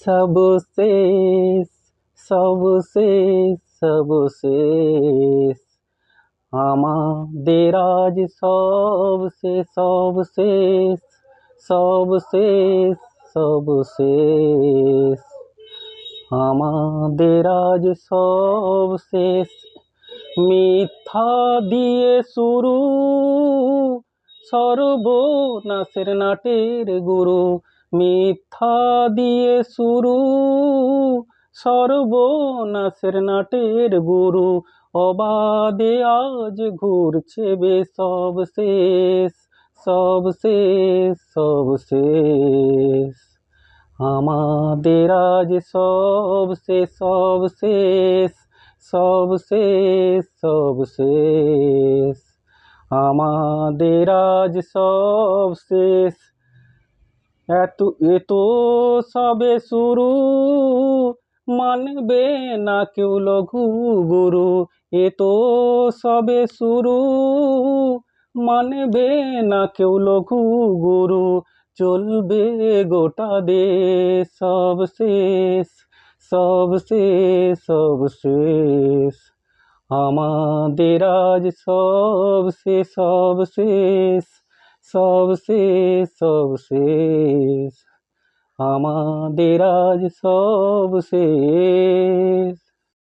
সব শেষ, সব শেষ, সব শেষ, আমাদের আজ সব শেষ, সব শেষ, সব শেষ, সব শেষ, আমাদের আজ সব শেষ। মিথ্যা দিয়ে শুরু, সর্বনাশের নাটের গুরু। মিথ্যা দিয়ে শুরু, সর্বনাশের নাটের গুরু। অবাধে আজ ঘুরছে সব শেষ, সব শেষ, সব শেষ, আমাদের আজ সব শেষ, সব শেষ, সব শেষ, সব শেষ, আমাদের আজ সব শেষ। এত সবে শুরু, মানবে না কেউ লঘু গুরু। এত সবে শুরু, মানবে না কেউ লঘু গুরু। চলবে গোটা দেশ, সব শেষ, সব শেষ, সব শেষ, আমাদের আজ সব শেষ, সব শেষ, সব শেষ, সব শেষ, আমাদের আজ সব শেষ।